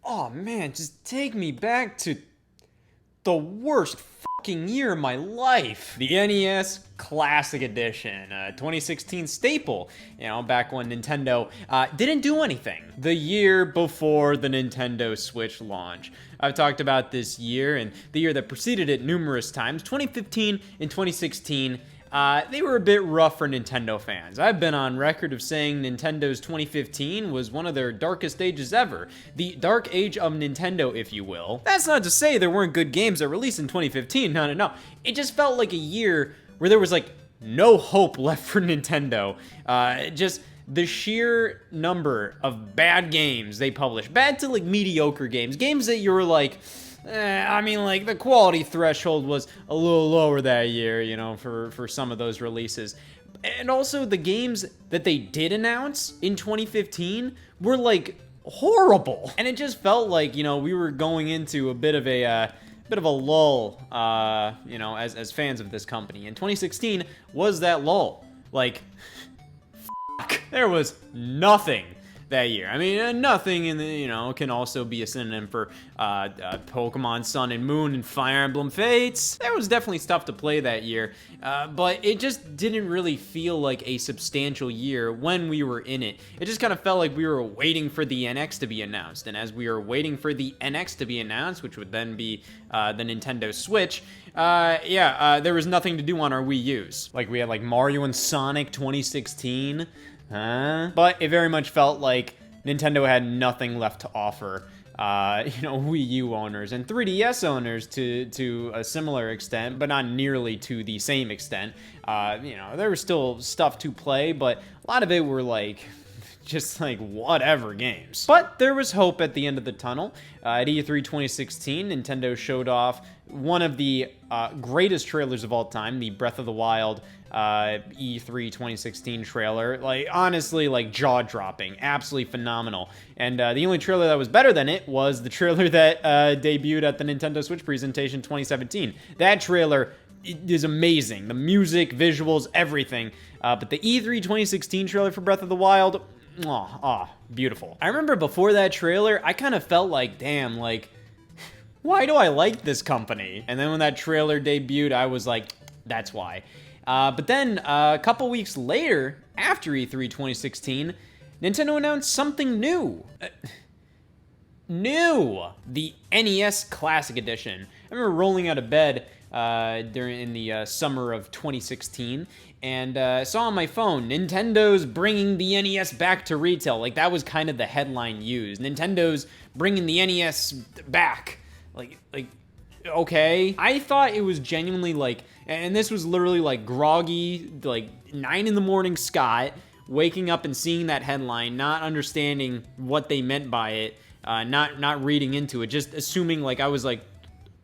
Oh man, just take me back to the worst fucking year of my life. The NES Classic Edition, 2016 staple, back when Nintendo didn't do anything. The year before the Nintendo Switch launch. I've talked about this year and the year that preceded it numerous times. 2015 and 2016, they were a bit rough for Nintendo fans. I've been on record of saying Nintendo's 2015 was one of their darkest ages ever. The dark age of Nintendo, if you will. That's not to say there weren't good games that released in 2015. No. It just felt like a year where there was like no hope left for Nintendo. Just the sheer number of bad games they published. Bad to like mediocre games. Games that you were like, the quality threshold was a little lower that year, for some of those releases. And also the games that they did announce in 2015 were like horrible. And it just felt like, we were going into a bit of a lull, as fans of this company. And 2016 was that lull. Like, there was nothing that year. I mean, nothing in the, can also be a synonym for Pokemon Sun and Moon and Fire Emblem Fates. There was definitely stuff to play that year, but it just didn't really feel like a substantial year when we were in it. It just kind of felt like we were waiting for the NX to be announced, and as we were waiting for the NX to be announced, which would then be the Nintendo Switch, there was nothing to do on our Wii U's. Like, we had like Mario and Sonic 2016, but it very much felt like Nintendo had nothing left to offer, Wii U owners and 3DS owners to a similar extent, but not nearly to the same extent. There was still stuff to play, but a lot of it were like just like whatever games. But there was hope at the end of the tunnel. At E3 2016, Nintendo showed off one of the greatest trailers of all time, the Breath of the Wild E3 2016 trailer. Like, honestly, like jaw-dropping, absolutely phenomenal. And the only trailer that was better than it was the trailer that debuted at the Nintendo Switch presentation 2017. That trailer is amazing. The music, visuals, everything. But the E3 2016 trailer for Breath of the Wild, beautiful. I remember before that trailer, I kind of felt like, damn, like, why do I like this company? And then when that trailer debuted, I was like, that's why. But then a couple weeks later, after E3 2016, Nintendo announced something new. The NES Classic Edition. I remember rolling out of bed in the summer of 2016, and saw on my phone, Nintendo's bringing the NES back to retail. Like, that was kind of the headline used. Nintendo's bringing the NES back. Like, okay. I thought it was genuinely like, and this was literally like groggy, like 9 a.m. Scott, waking up and seeing that headline, not understanding what they meant by it, not reading into it, just assuming like I was like,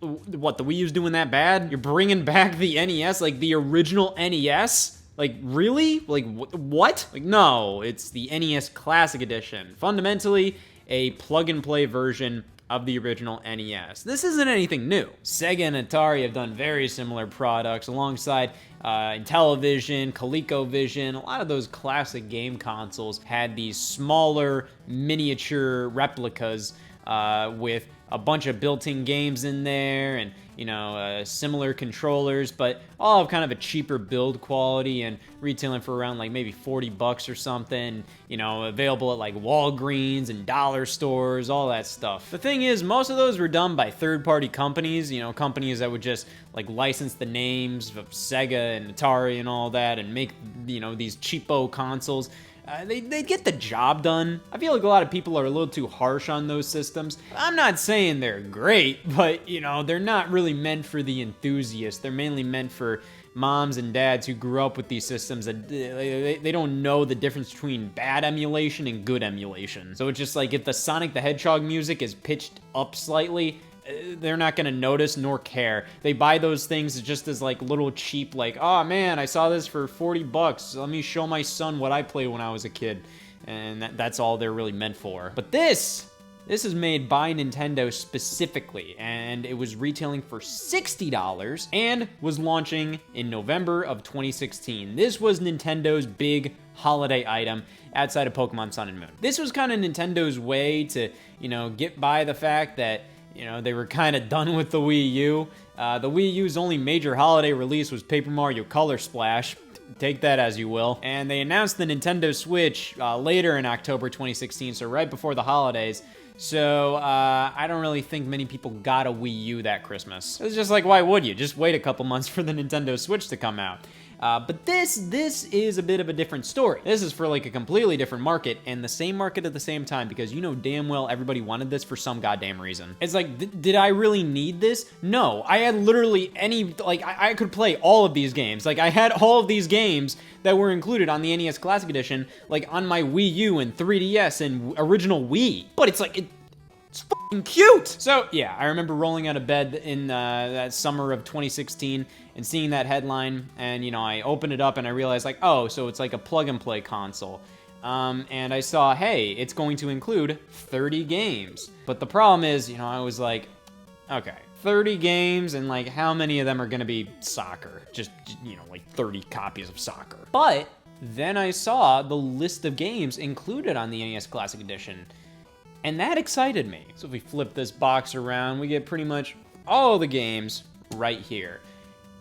what, the Wii U's doing that bad? You're bringing back the NES, like the original NES? Like, really? Like, what? Like, no, it's the NES Classic Edition. Fundamentally, a plug-and-play version of the original NES. This isn't anything new. Sega and Atari have done very similar products alongside Intellivision, ColecoVision. A lot of those classic game consoles had these smaller miniature replicas with a bunch of built-in games in there and, similar controllers, but all have kind of a cheaper build quality and retailing for around like maybe $40 or something, available at like Walgreens and dollar stores, all that stuff. The thing is, most of those were done by third-party companies, companies that would just like license the names of Sega and Atari and all that and make, these cheapo consoles. They get the job done. I feel like a lot of people are a little too harsh on those systems. I'm not saying they're great, but, they're not really meant for the enthusiasts. They're mainly meant for moms and dads who grew up with these systems and they don't know the difference between bad emulation and good emulation. So it's just like if the Sonic the Hedgehog music is pitched up slightly, they're not gonna notice nor care. They buy those things just as like little cheap, like, oh man, I saw this for $40. Let me show my son what I played when I was a kid. And that's all they're really meant for. But this is made by Nintendo specifically, and it was retailing for $60 and was launching in November of 2016. This was Nintendo's big holiday item outside of Pokemon Sun and Moon. This was kind of Nintendo's way to, you know, get by the fact that, you know, they were kind of done with the Wii U. The Wii U's only major holiday release was Paper Mario Color Splash. Take that as you will. And they announced the Nintendo Switch later in October 2016, so right before the holidays. So I don't really think many people got a Wii U that Christmas. It's just like, why would you? Just wait a couple months for the Nintendo Switch to come out. But this is a bit of a different story. This is for like a completely different market, and the same market at the same time, because you know damn well everybody wanted this for some goddamn reason. It's like, did I really need this? No, I had literally I could play all of these games. Like, I had all of these games that were included on the NES Classic Edition, like on my Wii U and 3DS and original Wii. But it's like, it's fucking cute! So, yeah, I remember rolling out of bed in that summer of 2016 and seeing that headline, and, you know, I opened it up and I realized, like, oh, so it's like a plug-and-play console. And I saw, hey, it's going to include 30 games. But the problem is, you know, I was like, okay, 30 games, and, like, how many of them are gonna be soccer? Just, you know, like 30 copies of soccer. But then I saw the list of games included on the NES Classic Edition, and that excited me. So if we flip this box around, we get pretty much all the games right here.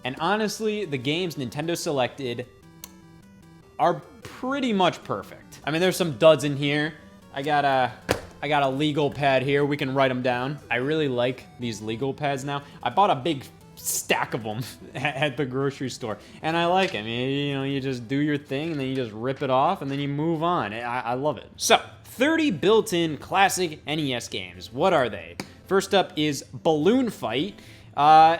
And honestly, the games Nintendo selected are pretty much perfect. I mean, there's some duds in here. I got a legal pad here. We can write them down. I really like these legal pads now. I bought a big stack of them at the grocery store, and I like them. You know, you just do your thing, and then you just rip it off, and then you move on. I love it. So, 30 built-in classic NES games. What are they? First up is Balloon Fight.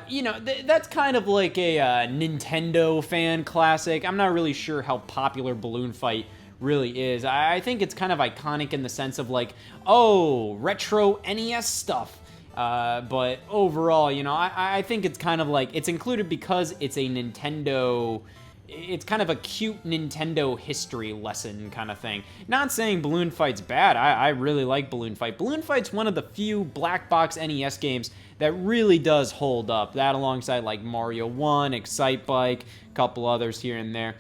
You know, that's kind of like a Nintendo fan classic. I'm not really sure how popular Balloon Fight really is. I think it's kind of iconic in the sense of like, oh, retro NES stuff. But overall, you know, I think it's kind of like, it's included because it's a Nintendo... It's kind of a cute Nintendo history lesson kind of thing. Not saying Balloon Fight's bad. I really like Balloon Fight. Balloon Fight's one of the few black box NES games that really does hold up. That alongside like Mario 1, Excite Bike, a couple others here and there.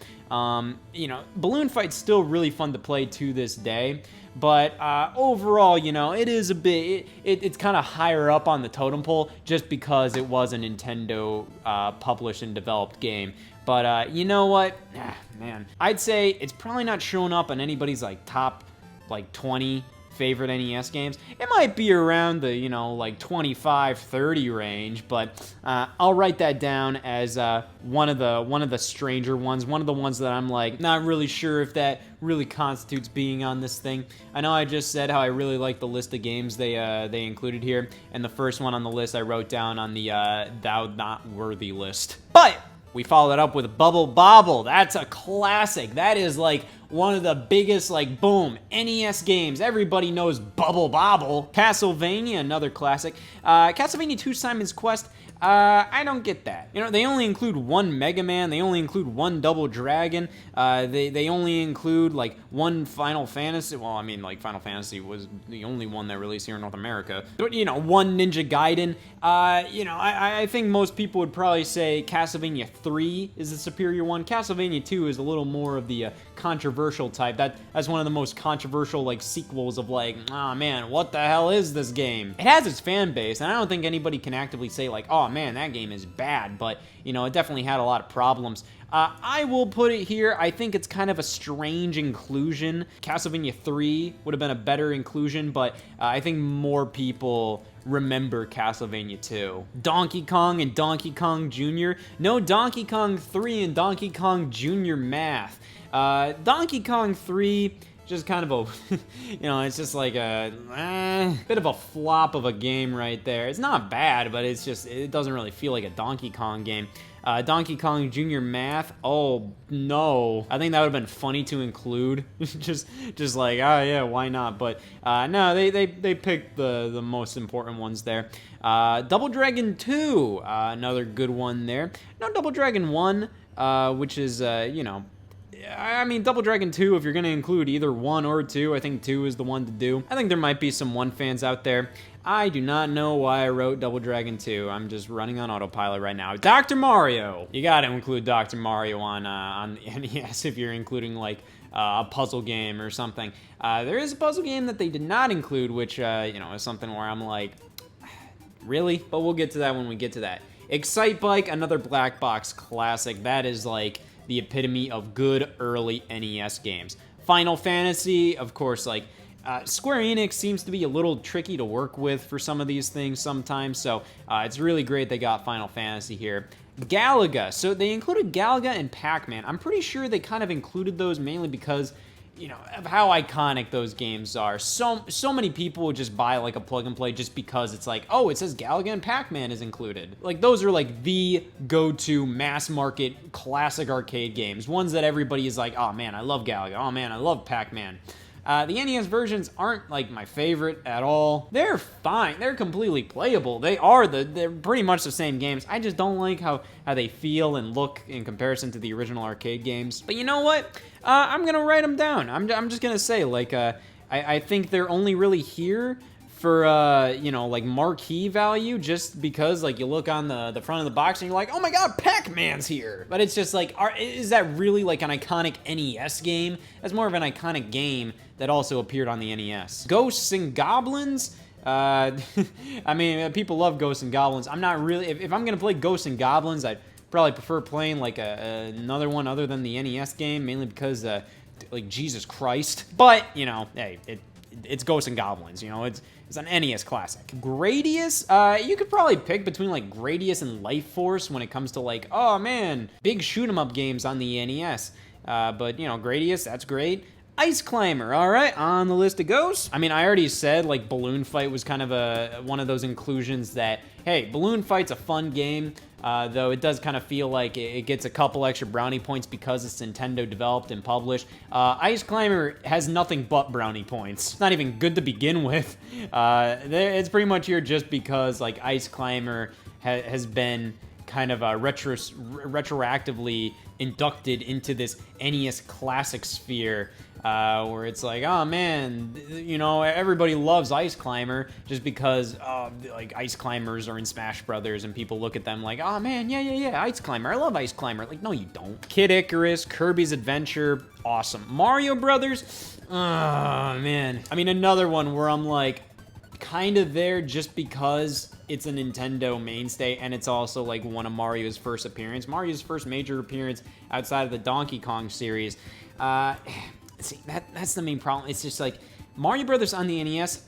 You know, Balloon Fight's still really fun to play to this day. But overall, you know, it is a bit, it's kind of higher up on the totem pole just because it was a Nintendo published and developed game. But you know what? Man, I'd say it's probably not showing up on anybody's like top like 20 favorite NES games. It might be around the, you know, like 25, 30 range, but I'll write that down as one of the stranger ones, one of the ones that I'm like not really sure if that really constitutes being on this thing. I know I just said how I really like the list of games they included here, and the first one on the list I wrote down on the thou not worthy list. But we followed it up with Bubble Bobble. That's a classic. That is like one of the biggest, like, boom, NES games. Everybody knows Bubble Bobble. Castlevania, another classic. Castlevania 2 Simon's Quest. I don't get that. You know, they only include one Mega Man. They only include one Double Dragon. They only include, like, one Final Fantasy. Well, I mean, like, Final Fantasy was the only one that released here in North America. But, you know, one Ninja Gaiden. You know, I think most people would probably say Castlevania 3 is the superior one. Castlevania 2 is a little more of the controversial type. That's one of the most controversial, like, sequels of, like, oh, man, what the hell is this game? It has its fan base, and I don't think anybody can actively say, like, oh, man, that game is bad, but, you know, it definitely had a lot of problems. I will put it here, I think it's kind of a strange inclusion. Castlevania 3 would have been a better inclusion, but I think more people remember Castlevania 2. Donkey Kong and Donkey Kong Jr. No Donkey Kong 3 and Donkey Kong Jr. math. Donkey Kong 3... just kind of a, you know, it's just like a bit of a flop of a game right there. It's not bad, but it's just, it doesn't really feel like a Donkey Kong game. Donkey Kong Jr. Math, oh no. I think that would have been funny to include. just like, oh yeah, why not? But no, they picked the most important ones there. Double Dragon 2, another good one there. No, Double Dragon 1, which is, you know, I mean, Double Dragon 2, if you're going to include either 1 or 2, I think 2 is the one to do. I think there might be some 1 fans out there. I do not know why I wrote Double Dragon 2. I'm just running on autopilot right now. Dr. Mario! You gotta include Dr. Mario on the NES if you're including, like, a puzzle game or something. There is a puzzle game that they did not include, which, you know, is something where I'm like, really? But we'll get to that when we get to that. Excite Bike, another black box classic. That is like the epitome of good early NES games. Final Fantasy, of course, like, Square Enix seems to be a little tricky to work with for some of these things sometimes, so it's really great they got Final Fantasy here. Galaga, so they included Galaga and Pac-Man. I'm pretty sure they kind of included those mainly because, you know, of how iconic those games are. So many people would just buy like a plug and play just because it's like, oh, it says Galaga and Pac-Man is included. Like, those are like the go-to mass market classic arcade games. Ones that everybody is like, oh man, I love Galaga. Oh man, I love Pac-Man. The NES versions aren't like my favorite at all. They're fine. They're completely playable. They're pretty much the same games. I just don't like how they feel and look in comparison to the original arcade games. But you know what? I'm gonna write them down. I'm just gonna say, like, I think they're only really here for, you know, like, marquee value, just because, like, you look on the front of the box and you're like, oh my god, Pac-Man's here! But it's just like, is that really, like, an iconic NES game? That's more of an iconic game that also appeared on the NES. Ghosts and Goblins? I mean, people love Ghosts and Goblins. I'm not really, if I'm gonna play Ghosts and Goblins, I'd probably prefer playing, like, another one other than the NES game, mainly because, like, Jesus Christ. But, you know, hey, it's Ghosts and Goblins, you know, it's an NES classic. Gradius, you could probably pick between like Gradius and Life Force when it comes to like, oh man, big shoot 'em up games on the NES. But you know, Gradius, that's great. Ice Climber, all right, on the list it goes. I mean, I already said like Balloon Fight was kind of one of those inclusions that, hey, Balloon Fight's a fun game, though it does kind of feel like it gets a couple extra brownie points because it's Nintendo developed and published. Ice Climber has nothing but brownie points. It's not even good to begin with. It's pretty much here just because like Ice Climber has been kind of retroactively inducted into this NES classic sphere, where it's like, oh man, you know, everybody loves Ice Climber just because like Ice Climbers are in Smash Brothers and people look at them like, oh man, yeah, Ice Climber, I love Ice Climber. Like, no you don't. Kid Icarus, Kirby's Adventure, awesome. Mario Brothers, oh man. I mean, another one where I'm like, kind of there just because it's a Nintendo mainstay, and it's also like one of Mario's first appearance. Mario's first major appearance outside of the Donkey Kong series. See, that's the main problem. It's just like, Mario Brothers on the NES,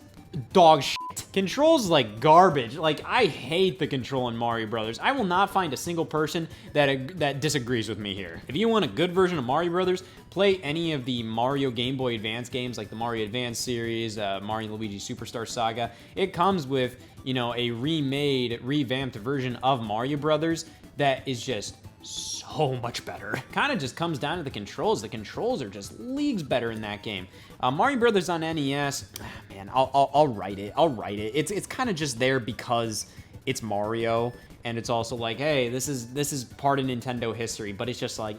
dog shit. Controls like garbage. Like, I hate the control in Mario Brothers. I will not find a single person that disagrees with me here. If you want a good version of Mario Brothers, play any of the Mario Game Boy Advance games, like the Mario Advance series, Mario and Luigi Superstar Saga. It comes with, you know, a revamped version of Mario Brothers that is just so much better. Kind of just comes down to the controls. The controls are just leagues better in that game. Mario Brothers on NES, man, I'll write it. It's kind of just there because it's Mario, and it's also like, hey, this is part of Nintendo history, but it's just like,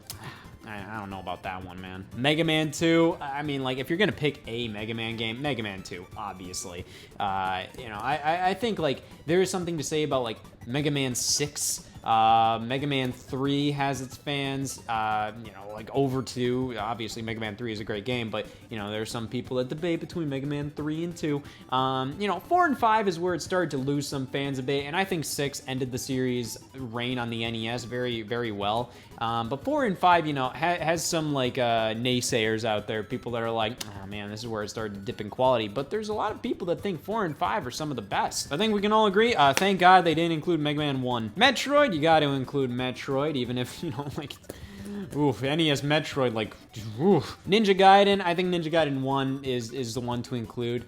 I don't know about that one, man. Mega Man 2, I mean, like, if you're gonna pick a Mega Man game, Mega Man 2, obviously. You know, I think, like, there is something to say about, like, Mega Man 6. Mega Man 3 has its fans, you know, like over 2. Obviously, Mega Man 3 is a great game, but, you know, there are some people that debate between Mega Man 3 and 2. You know, 4 and 5 is where it started to lose some fans a bit, and I think 6 ended the series' reign on the NES very, very well. But 4 and 5, you know, has some, like, naysayers out there, people that are like, oh man, this is where it started to dip in quality, but there's a lot of people that think 4 and 5 are some of the best. I think we can all agree, thank God they didn't include Mega Man 1. Metroid, you got to include Metroid, even if, you know, like, oof, NES Metroid, like, oof. Ninja Gaiden, I think Ninja Gaiden 1 is the one to include.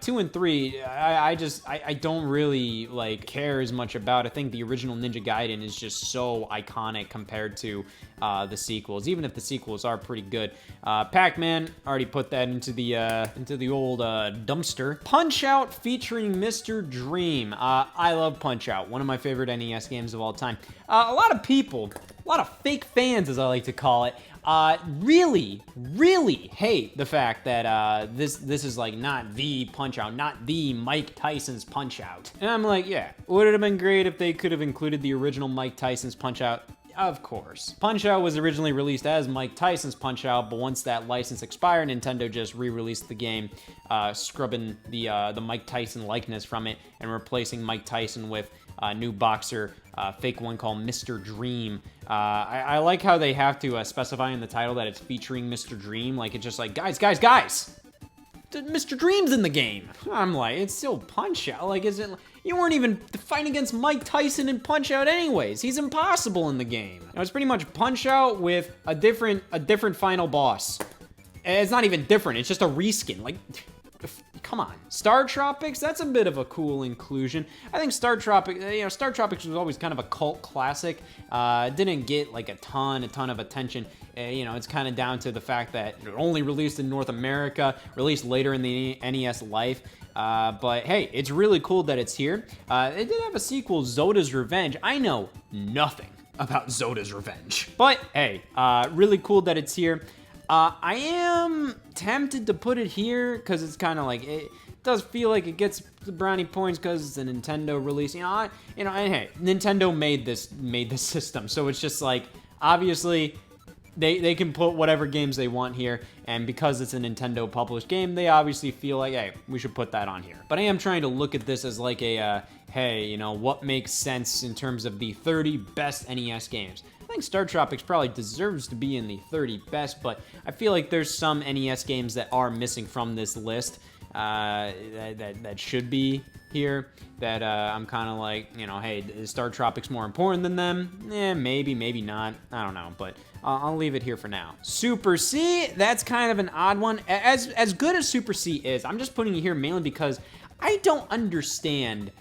2 and 3, I don't really, like, care as much about. I think the original Ninja Gaiden is just so iconic compared to the sequels, even if the sequels are pretty good. Pac-Man, already put that into the old dumpster. Punch-Out featuring Mr. Dream. I love Punch-Out, one of my favorite NES games of all time. A lot of people, a lot of fake fans, as I like to call it, really hate the fact that this is like not the Punch-Out, not the Mike Tyson's Punch-Out. And I'm like, yeah, would it have been great if they could have included the original Mike Tyson's Punch-Out? Of course. Punch-Out was originally released as Mike Tyson's Punch-Out, but once that license expired, Nintendo just re-released the game, scrubbing the Mike Tyson likeness from it and replacing Mike Tyson with a new boxer, fake one called Mr. Dream. I like how they have to specify in the title that it's featuring Mr. Dream. Like, it's just like, guys! Mr. Dream's in the game. I'm like, it's still Punch-Out. Like, is it? You weren't even fighting against Mike Tyson in Punch-Out anyways. He's impossible in the game. Now, it's pretty much Punch-Out with a different final boss. It's not even different. It's just a reskin. Like, come on. Star Tropics, that's a bit of a cool inclusion. I think Star Tropics was always kind of a cult classic. Didn't get like a ton of attention. It's kind of down to the fact that it only released in North America, released later in the NES life. But hey, it's really cool that it's here. It did have a sequel, Zoda's Revenge. I know nothing about Zoda's Revenge. But hey, really cool that it's here. I am tempted to put it here because it's kind of like, it does feel like it gets the brownie points because it's a Nintendo release. And hey, Nintendo made this system, so it's just like, obviously, they can put whatever games they want here, and because it's a Nintendo published game, they obviously feel like, hey, we should put that on here. But I am trying to look at this as like a, hey, what makes sense in terms of the 30 best NES games. I think Star Tropics probably deserves to be in the 30 best, but I feel like there's some NES games that are missing from this list that should be here, that I'm kind of like, hey, is Star Tropics more important than them? Maybe not. I don't know, but I'll leave it here for now. Super C, that's kind of an odd one. As good as Super C is, I'm just putting it here mainly because I don't understand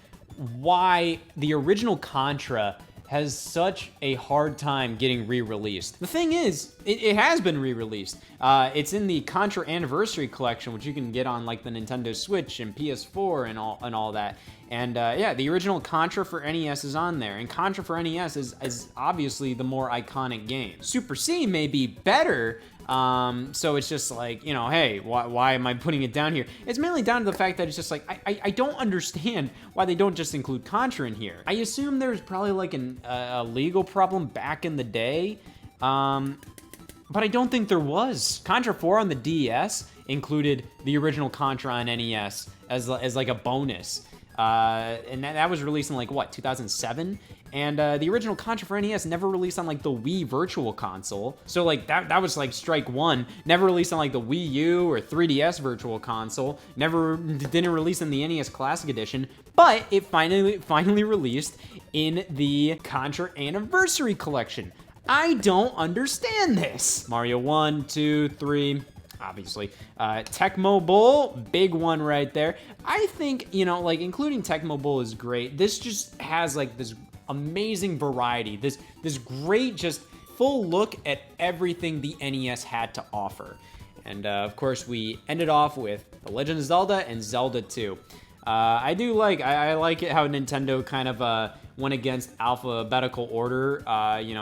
why the original Contra has such a hard time getting re-released. The thing is, it has been re-released. It's in the Contra Anniversary Collection, which you can get on like the Nintendo Switch and PS4 and all that. And yeah, the original Contra for NES is on there, and Contra for NES is obviously the more iconic game. Super C may be better, so it's just like, hey, why am I putting it down here? It's mainly down to the fact that it's just like, I don't understand why they don't just include Contra in here. I assume there's probably like a legal problem back in the day, but I don't think there was. Contra 4 on the DS included the original Contra on NES as like a bonus. And that was released in like, what, 2007? And the original Contra for NES never released on like the Wii Virtual Console. So like that was like strike one. Never released on like the Wii U or 3DS Virtual Console. Didn't release in the NES Classic Edition. But it finally released in the Contra Anniversary Collection. I don't understand this. Mario 1, 2, 3... obviously. Tecmo Bowl, big one right there. I think, like, including Tecmo Bowl is great. This just has, like, this amazing variety. This great, just full look at everything the NES had to offer. And, of course, we ended off with The Legend of Zelda and Zelda 2. I like it how Nintendo kind of went against alphabetical order,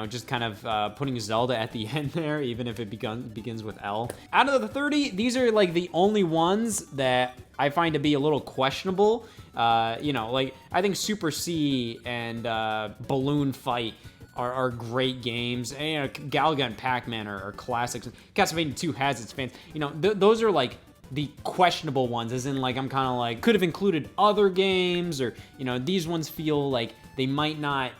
just kind of putting Zelda at the end there, even if it begins with L. Out of the 30, these are like the only ones that I find to be a little questionable. Like I think Super C and Balloon Fight are great games. And, Galaga and Pac-Man are classics. Castlevania 2 has its fans. Those are like the questionable ones, as in like I'm kind of like could have included other games, or these ones feel like they might not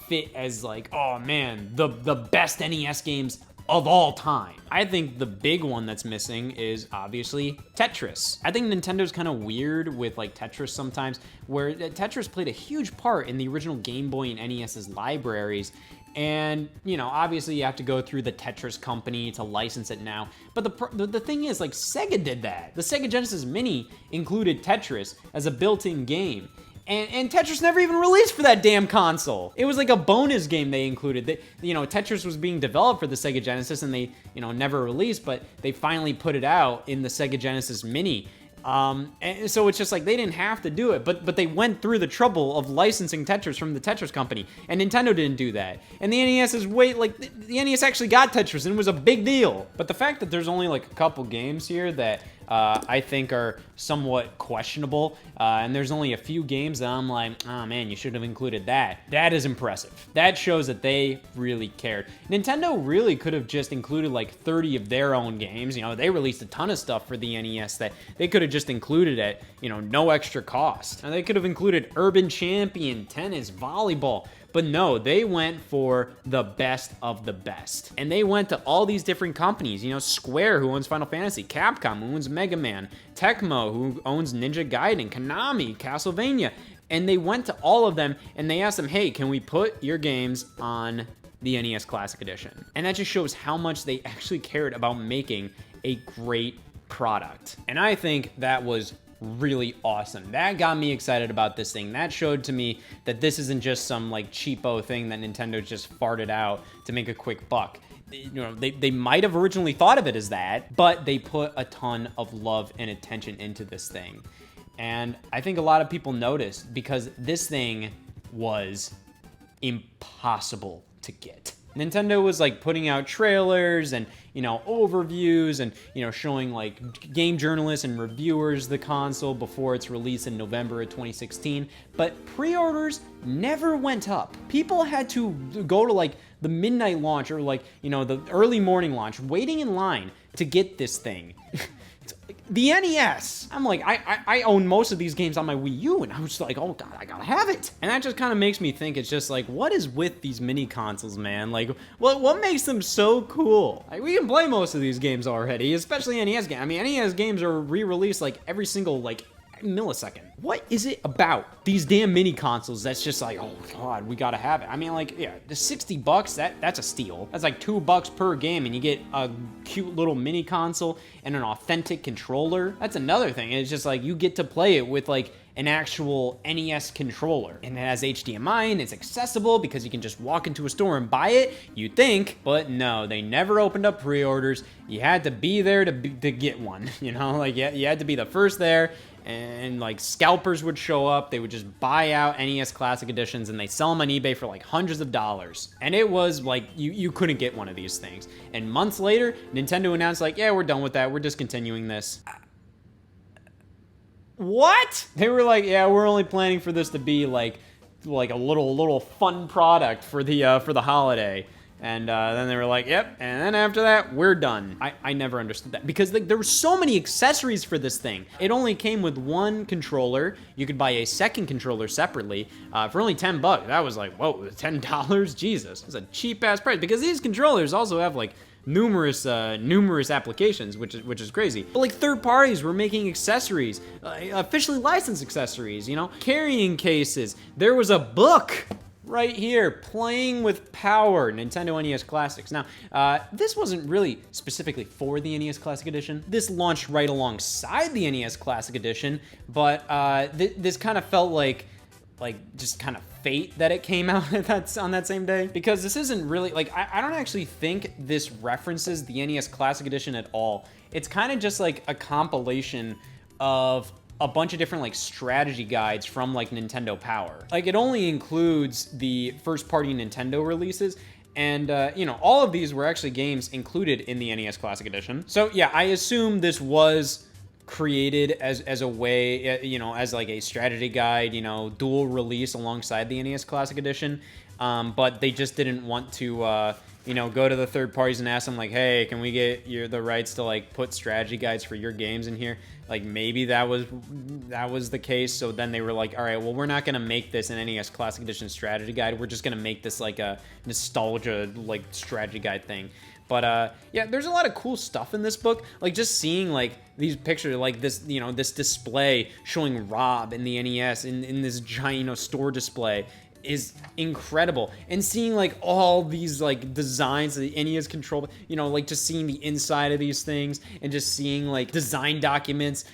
fit as like, oh man, the best NES games of all time. I think the big one that's missing is obviously Tetris. I think Nintendo's kind of weird with like Tetris sometimes, where Tetris played a huge part in the original Game Boy and NES's libraries. And, obviously you have to go through the Tetris company to license it now. But the thing is, like, Sega did that. The Sega Genesis Mini included Tetris as a built-in game. And Tetris never even released for that damn console. It was like a bonus game they included. Tetris was being developed for the Sega Genesis and they, never released, but they finally put it out in the Sega Genesis Mini. And so it's just like they didn't have to do it, but they went through the trouble of licensing Tetris from the Tetris company, and Nintendo didn't do that. And the NES is the NES actually got Tetris, and it was a big deal. But the fact that there's only like a couple games here that I think are somewhat questionable. And there's only a few games that I'm like, oh man, you should have included that. That is impressive. That shows that they really cared. Nintendo really could have just included like 30 of their own games. You know, they released a ton of stuff for the NES that they could have just included at, you know, no extra cost. And they could have included Urban Champion, tennis, volleyball. But no, they went for the best of the best. And they went to all these different companies, you know, Square, who owns Final Fantasy, Capcom, who owns Mega Man, Tecmo, who owns Ninja Gaiden, Konami, Castlevania. And they went to all of them and they asked them, hey, can we put your games on the NES Classic Edition? And that just shows how much they actually cared about making a great product. And I think that was really awesome. That got me excited about this thing. That showed to me that this isn't just some like cheapo thing that Nintendo just farted out to make a quick buck. You know, they might have originally thought of it as that, but they put a ton of love and attention into this thing. And I think a lot of people noticed because this thing was impossible to get. Nintendo was like putting out trailers and, you know, overviews and, you know, showing like game journalists and reviewers the console before its release in November of 2016. But pre-orders never went up. People had to go to like the midnight launch or like, you know, the early morning launch, waiting in line to get this thing. The NES. I'm like, I own most of these games on my Wii U, and I was like, oh god, I gotta have it. And that just kind of makes me think, it's just like, what is with these mini consoles, man? Like, what makes them so cool? Like, we can play most of these games already, especially NES games. I mean, NES games are re-released like every single like millisecond. What is it about these damn mini consoles that's just like, oh god, we gotta have it? I mean, like, yeah, the $60, that's a steal. That's like $2 per game, and you get a cute little mini console and an authentic controller. That's another thing. It's just like you get to play it with like an actual NES controller, and it has HDMI and it's accessible because you can just walk into a store and buy it, you think. But no, they never opened up pre-orders. You had to be there to get one, you know, like you had to be the first there. And like scalpers would show up, they would just buy out NES Classic Editions and they sell them on eBay for like hundreds of dollars. And it was like, you couldn't get one of these things. And months later, Nintendo announced like, yeah, we're done with that, we're discontinuing this. What? They were like, yeah, we're only planning for this to be like a little fun product for the holiday. And then they were like, yep, and then after that, we're done. I never understood that because there were so many accessories for this thing. It only came with one controller. You could buy a second controller separately for only $10. That was like, whoa, $10? Jesus, it's a cheap ass price because these controllers also have like numerous applications, which is crazy. But like third parties were making accessories, officially licensed accessories, you know, carrying cases. There was a book right here, Playing with Power, Nintendo NES Classics. Now, this wasn't really specifically for the NES Classic Edition. This launched right alongside the NES Classic Edition, but this kind of felt like just kind of fate that it came out on that same day, because this isn't really like, I don't actually think this references the NES Classic Edition at all. It's kind of just like a compilation of a bunch of different like strategy guides from like Nintendo Power. Like it only includes the first party Nintendo releases, and you know, all of these were actually games included in the NES Classic Edition. So yeah, I assume this was created as a way, you know, as like a strategy guide, you know, dual release alongside the NES Classic Edition. But they just didn't want to, you know, go to the third parties and ask them like, hey, can we get the rights to like put strategy guides for your games in here? Like maybe that was the case. So then they were like, all right, well, we're not gonna make this an NES Classic Edition strategy guide. We're just gonna make this like a nostalgia like strategy guide thing. But yeah, there's a lot of cool stuff in this book. Like just seeing like these pictures, like this, you know, this display showing Rob in the NES in this giant, you know, store display is incredible. And seeing like all these like designs of the NES control, you know, like just seeing the inside of these things and just seeing like design documents,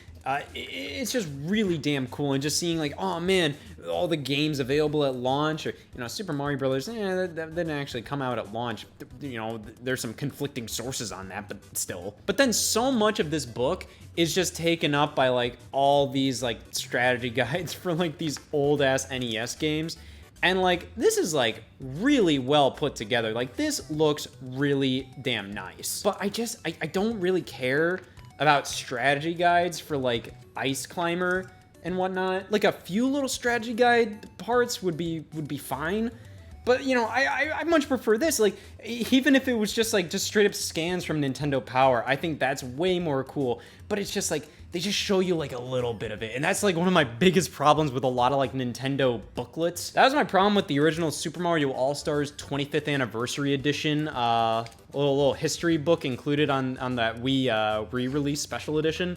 it's just really damn cool. And just seeing like, oh man, all the games available at launch, or you know, Super Mario Brothers, that didn't actually come out at launch. You know, there's some conflicting sources on that, but still. But then so much of this book is just taken up by like all these like strategy guides for like these old ass NES games. And like, this is like really well put together. Like this looks really damn nice. But I don't really care about strategy guides for like Ice Climber and whatnot. Like a few little strategy guide parts would be fine. But, you know, I much prefer this. Like, even if it was just, like, just straight up scans from Nintendo Power, I think that's way more cool. But it's just, like, they just show you, like, a little bit of it. And that's, like, one of my biggest problems with a lot of, like, Nintendo booklets. That was my problem with the original Super Mario All-Stars 25th Anniversary Edition. Little history book included on that Wii re-release special edition.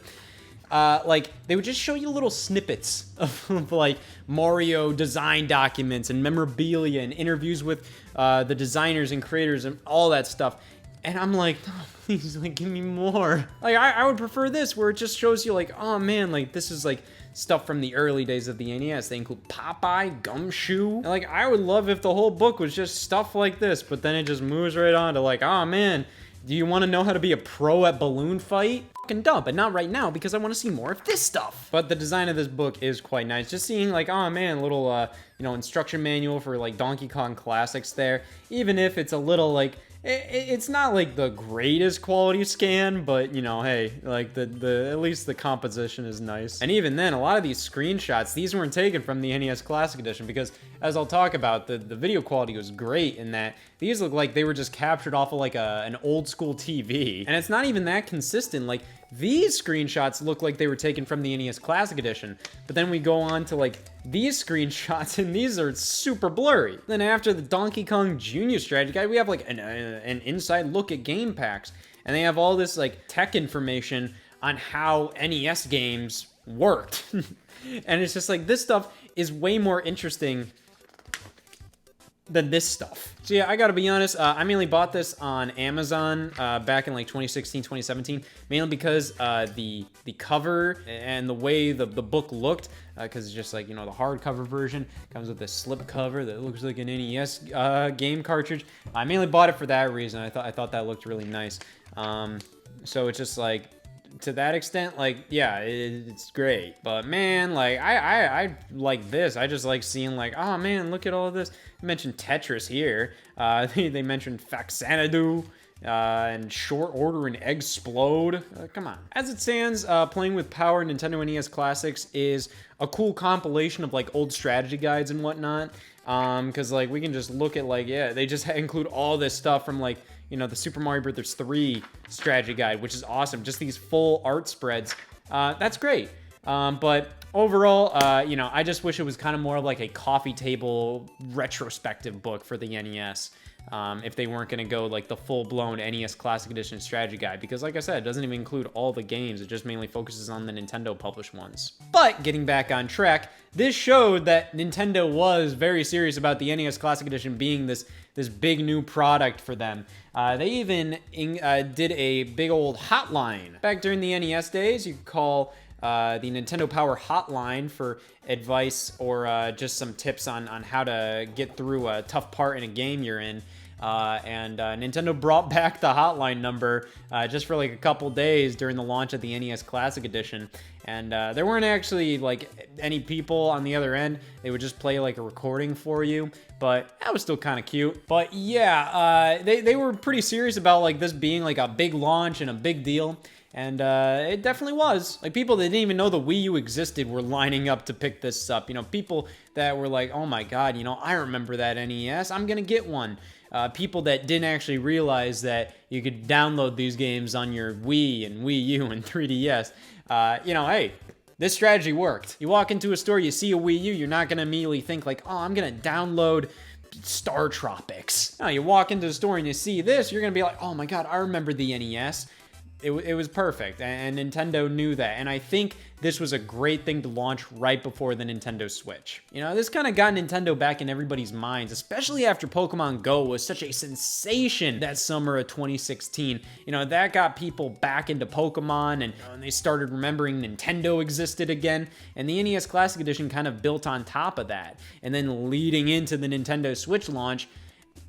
Like, they would just show you little snippets of like, Mario design documents and memorabilia and interviews with the designers and creators and all that stuff. And I'm like, oh, please, like, give me more. Like, I would prefer this, where it just shows you, like, oh, man, like, this is, like, stuff from the early days of the NES. They include Popeye, Gumshoe. And, like, I would love if the whole book was just stuff like this, but then it just moves right on to, like, oh, man, do you want to know how to be a pro at balloon fight? Fucking dumb, but not right now because I want to see more of this stuff. But the design of this book is quite nice. Just seeing like, oh man, little, you know, instruction manual for like Donkey Kong Classics there. Even if it's a little like, it's not like the greatest quality scan, but you know, hey, like at least the composition is nice. And even then, a lot of these screenshots, these weren't taken from the NES Classic Edition because, as I'll talk about, the video quality was great in that these look like they were just captured off of like an old school TV. And it's not even that consistent. Like, these screenshots look like they were taken from the NES Classic Edition, but then we go on to like these screenshots and these are super blurry. Then after the Donkey Kong Jr. strategy guide, we have like an inside look at game packs, and they have all this like tech information on how NES games worked. And it's just like, this stuff is way more interesting than this stuff. So yeah, I gotta be honest, I mainly bought this on Amazon back in like 2016, 2017, mainly because the cover and the way the book looked, because it's just like, you know, the hardcover version comes with this slip cover that looks like an NES game cartridge. I mainly bought it for that reason. I thought that looked really nice. So it's just like, to that extent, like, yeah, it's great. But man, like, I like this. I just like seeing like, oh man, look at all of this. I mentioned Tetris here. They mentioned Faxanadu, and Short Order and Eggsplode. Come on. As it stands, playing with Power Nintendo NES Classics is a cool compilation of like old strategy guides and whatnot. Because like we can just look at like, yeah, they just include all this stuff from like, you know, the Super Mario Bros. 3 strategy guide, which is awesome. Just these full art spreads. That's great. But overall, you know, I just wish it was kind of more of like a coffee table retrospective book for the NES. If they weren't going to go like the full-blown NES Classic Edition strategy guide. Because like I said, it doesn't even include all the games. It just mainly focuses on the Nintendo published ones. But getting back on track, this showed that Nintendo was very serious about the NES Classic Edition being this big new product for them. They even did a big old hotline. Back during the NES days, you could call the Nintendo Power Hotline for advice or just some tips on how to get through a tough part in a game you're in. And Nintendo brought back the hotline number just for like a couple days during the launch of the NES Classic Edition. And there weren't actually like any people on the other end. They would just play like a recording for you, but that was still kind of cute. But yeah, they were pretty serious about like this being like a big launch and a big deal. And it definitely was. Like, people that didn't even know the Wii U existed were lining up to pick this up. You know, people that were like, oh my god, you know, I remember that NES, I'm gonna get one. People that didn't actually realize that you could download these games on your Wii and Wii U and 3DS. You know, hey, this strategy worked. You walk into a store, you see a Wii U, you're not gonna immediately think like, oh, I'm gonna download Star Tropics. No, you walk into the store and you see this, you're gonna be like, oh my god, I remember the NES. It was perfect, and Nintendo knew that, and I think this was a great thing to launch right before the Nintendo Switch. You know, this kind of got Nintendo back in everybody's minds, especially after Pokemon Go was such a sensation that summer of 2016. You know, that got people back into Pokemon, and they started remembering Nintendo existed again, and the NES Classic Edition kind of built on top of that. And then leading into the Nintendo Switch launch,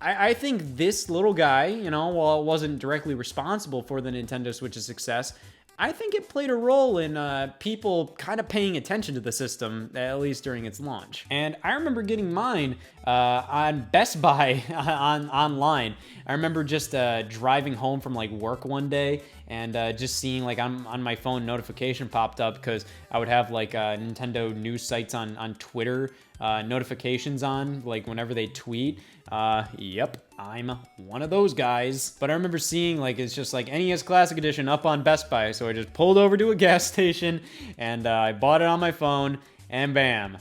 I think this little guy, you know, while it wasn't directly responsible for the Nintendo Switch's success, I think it played a role in people kind of paying attention to the system, at least during its launch. And I remember getting mine on Best Buy online. I remember just driving home from like work one day, and just seeing like on my phone notification popped up because I would have like Nintendo news sites on Twitter notifications on like whenever they tweet. Yep, I'm one of those guys. But I remember seeing like it's just like NES Classic Edition up on Best Buy, so I just pulled over to a gas station and I bought it on my phone, and bam,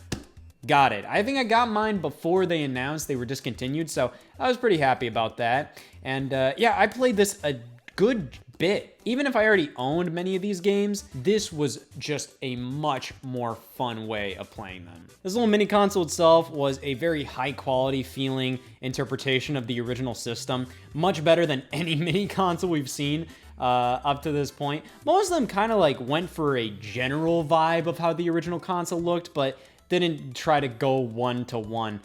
got it. I think I got mine before they announced they were discontinued, so I was pretty happy about that. And yeah, I played this a good bit. Even if I already owned many of these games, this was just a much more fun way of playing them. This little mini console itself was a very high quality feeling interpretation of the original system, much better than any mini console we've seen up to this point. Most of them kind of like went for a general vibe of how the original console looked, but didn't try to go one-to-one.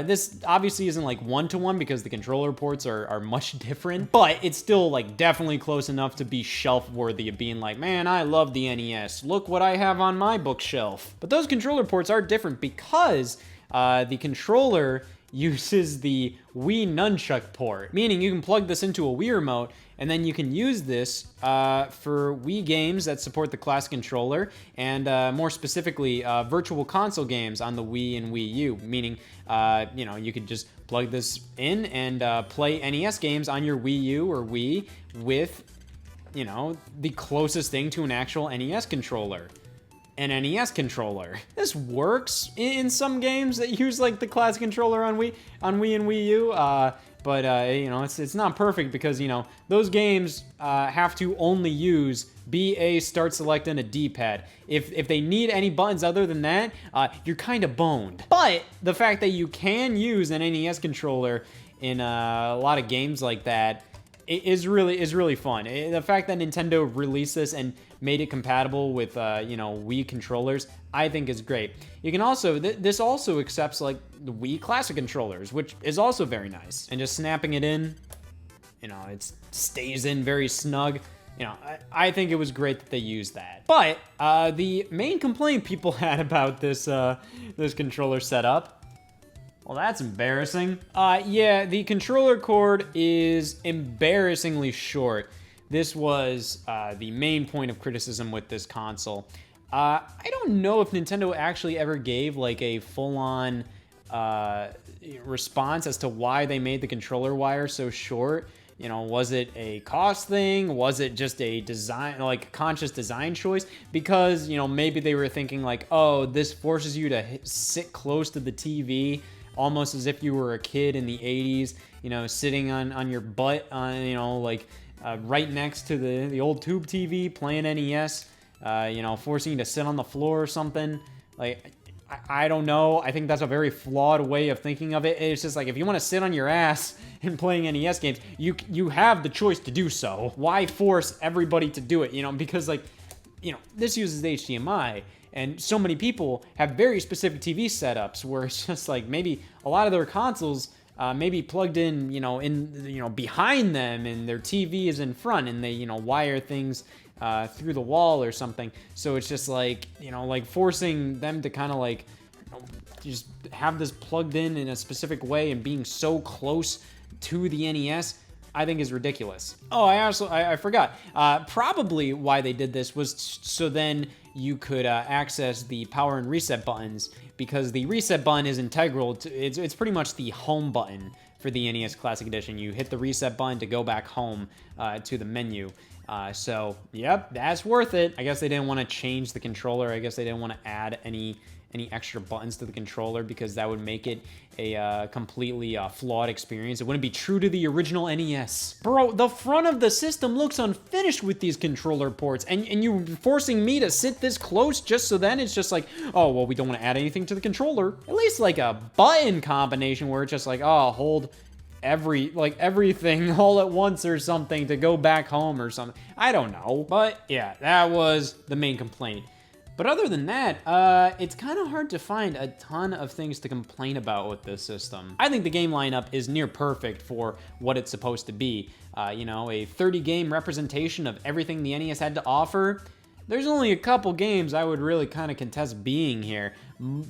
This obviously isn't like one-to-one because the controller ports are much different, but it's still like definitely close enough to be shelf-worthy of being like, man, I love the NES. Look what I have on my bookshelf. But those controller ports are different because the controller uses the Wii Nunchuck port, meaning you can plug this into a Wii remote and then you can use this for Wii games that support the classic controller, and more specifically, virtual console games on the Wii and Wii U, meaning, you know, you could just plug this in and play NES games on your Wii U or Wii with, you know, the closest thing to an actual NES controller. An NES controller. This works in some games that use like the classic controller on Wii and Wii U, but you know, it's not perfect because, you know, those games have to only use BA, start, select, and a D-pad. If they need any buttons other than that, you're kind of boned. But the fact that you can use an NES controller in a lot of games like that is really fun. The fact that Nintendo released this and made it compatible with you know, Wii controllers, I think is great. You can also this also accepts like the Wii Classic controllers, which is also very nice. And just snapping it in, you know, it stays in very snug. You know, I think it was great that they used that. But the main complaint people had about this this controller setup, well, that's embarrassing. Yeah, the controller cord is embarrassingly short. This was the main point of criticism with this console. I don't know if Nintendo actually ever gave like a full-on response as to why they made the controller wire so short. You know, was it a cost thing? Was it just a design, like conscious design choice? Because, you know, maybe they were thinking like, oh, this forces you to sit close to the TV, almost as if you were a kid in the 80s, you know, sitting on your butt, you know, like right next to the old tube TV playing NES, you know, forcing you to sit on the floor or something. Like, I don't know. I think that's a very flawed way of thinking of it. It's just like, if you want to sit on your ass and playing NES games, you have the choice to do so. Why force everybody to do it? You know, because like, you know, this uses HDMI. And so many people have very specific TV setups where it's just like maybe a lot of their consoles maybe plugged in, you know, behind them, and their TV is in front, and they, you know, wire things through the wall or something. So it's just like, you know, like forcing them to kind of like, you know, just have this plugged in a specific way and being so close to the NES, I think is ridiculous. Oh, I forgot. Probably why they did this was so then you could access the power and reset buttons, because the reset button is integral to, it's pretty much the home button for the NES Classic Edition. You hit the reset button to go back home to the menu. So, yep, that's worth it. I guess they didn't want to change the controller. I guess they didn't want to add any extra buttons to the controller, because that would make it a completely flawed experience. It wouldn't be true to the original NES. Bro, the front of the system looks unfinished with these controller ports, and you're forcing me to sit this close just so then it's just like, oh, well, we don't want to add anything to the controller. At least like a button combination where it's just like, oh, hold everything all at once or something to go back home or something. I don't know. But yeah, that was the main complaint. But other than that, it's kind of hard to find a ton of things to complain about with this system. I think the game lineup is near perfect for what it's supposed to be. You know, a 30-game representation of everything the NES had to offer. There's only a couple games I would really kind of contest being here.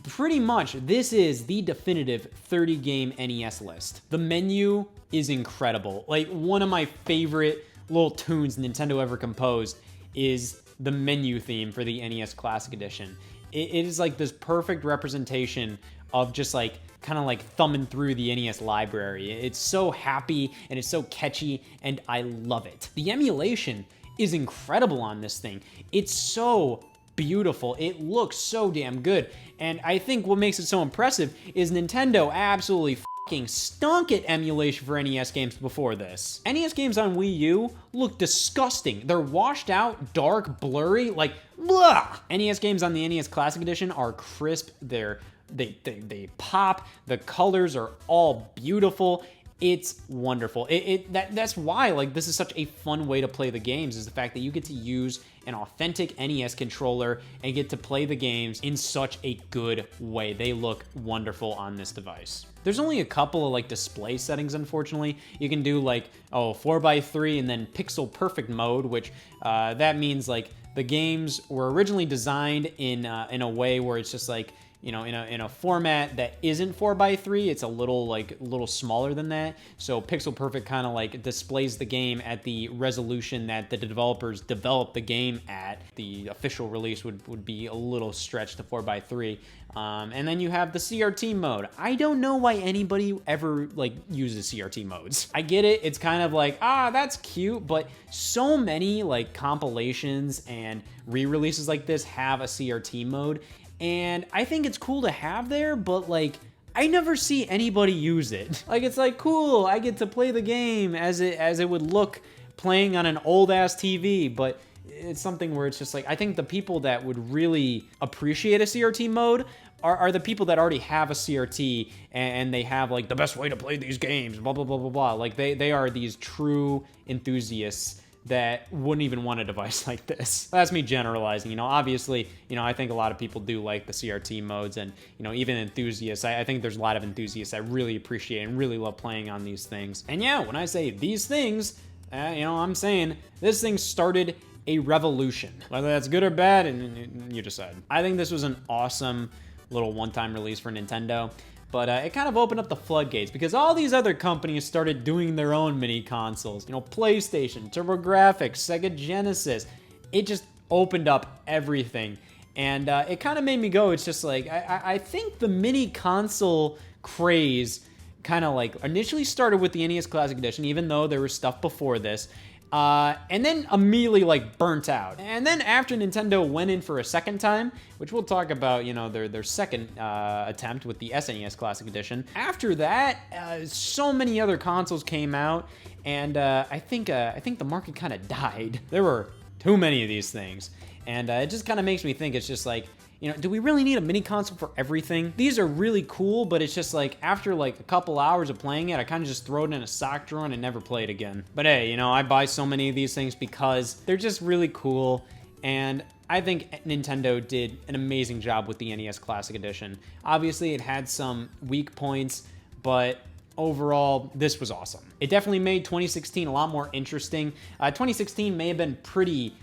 Pretty much, this is the definitive 30-game NES list. The menu is incredible. Like, one of my favorite little tunes Nintendo ever composed is the menu theme for the NES Classic Edition. It is like this perfect representation of just like kind of like thumbing through the NES library. It's so happy and it's so catchy, and I love it. The emulation is incredible on this thing. It's so beautiful. It looks so damn good. And I think what makes it so impressive is Nintendo absolutely fucking stunk at emulation for NES games before this. NES games on Wii U look disgusting. They're washed out, dark, blurry, like blah. NES games on the NES Classic Edition are crisp. They pop. The colors are all beautiful. It's wonderful. That's why like this is such a fun way to play the games, is the fact that you get to use an authentic NES controller and get to play the games in such a good way. They look wonderful on this device. There's only a couple of like display settings, unfortunately. You can do like 4:3 and then pixel perfect mode, which that means like the games were originally designed in a way where it's just like, you know, in a format that isn't 4:3, it's a little smaller than that. So Pixel Perfect kind of like displays the game at the resolution that the developers developed the game at. The official release would be a little stretched to 4:3. And then you have the CRT mode. I don't know why anybody ever like uses CRT modes. I get it. It's kind of like, that's cute, but so many like compilations and re-releases like this have a CRT mode. And I think it's cool to have there, but like, I never see anybody use it. Like, it's like, cool, I get to play the game as it would look playing on an old ass TV, but it's something where it's just like, I think the people that would really appreciate a CRT mode are the people that already have a CRT and they have like the best way to play these games, blah, blah, blah, blah, blah. Like they are these true enthusiasts that wouldn't even want a device like this. That's me generalizing, you know, obviously, you know, I think a lot of people do like the CRT modes, and, you know, even enthusiasts, I think there's a lot of enthusiasts that really appreciate and really love playing on these things. And yeah, when I say these things, you know, I'm saying this thing started a revolution. Whether that's good or bad, and you decide. I think this was an awesome little one-time release for Nintendo. But it kind of opened up the floodgates because all these other companies started doing their own mini consoles. You know, PlayStation, TurboGrafx, Sega Genesis. It just opened up everything. And it kind of made me go, it's just like, I think the mini console craze kind of like initially started with the NES Classic Edition, even though there was stuff before this. And then immediately like burnt out. And then after Nintendo went in for a second time, which we'll talk about, you know, their second attempt with the SNES Classic Edition. After that, so many other consoles came out, and I think the market kind of died. There were too many of these things, and it just kind of makes me think it's just like, you know, do we really need a mini console for everything? These are really cool, but it's just like after like a couple hours of playing it, I kind of just throw it in a sock drawer and never play it again. But hey, you know, I buy so many of these things because they're just really cool, and I think Nintendo did an amazing job with the NES Classic Edition. Obviously, it had some weak points, but overall, this was awesome. It definitely made 2016 a lot more interesting. 2016 may have been pretty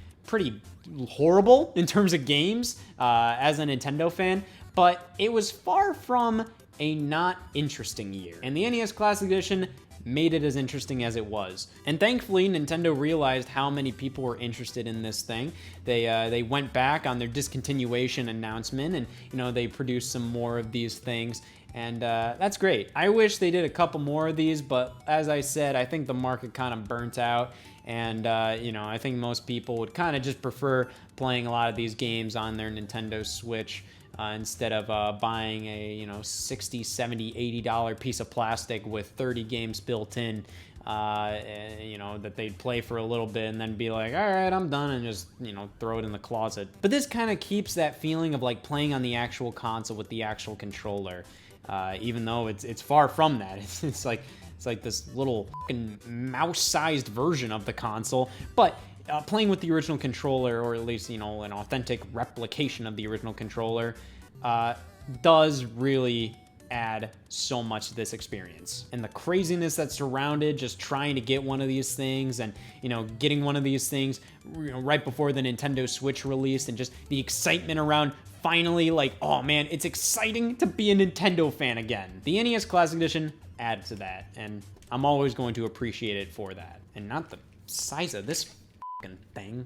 horrible in terms of games as a Nintendo fan, but it was far from a not interesting year. And the NES Classic Edition made it as interesting as it was. And thankfully, Nintendo realized how many people were interested in this thing. They went back on their discontinuation announcement, and, you know, they produced some more of these things. And that's great. I wish they did a couple more of these, but as I said, I think the market kind of burnt out. And, you know, I think most people would kind of just prefer playing a lot of these games on their Nintendo Switch instead of buying a, you know, $60, $70, $80 piece of plastic with 30 games built in, you know, that they'd play for a little bit and then be like, all right, I'm done, and just, you know, throw it in the closet. But this kind of keeps that feeling of like playing on the actual console with the actual controller, even though it's far from that. It's like this little fucking mouse-sized version of the console, but playing with the original controller, or at least, you know, an authentic replication of the original controller, does really add so much to this experience. And the craziness that surrounded just trying to get one of these things, and, you know, getting one of these things, you know, right before the Nintendo Switch released, and just the excitement around finally, like, oh man, it's exciting to be a Nintendo fan again. The NES Classic Edition added to that, and I'm always going to appreciate it for that. And not the size of this fucking thing.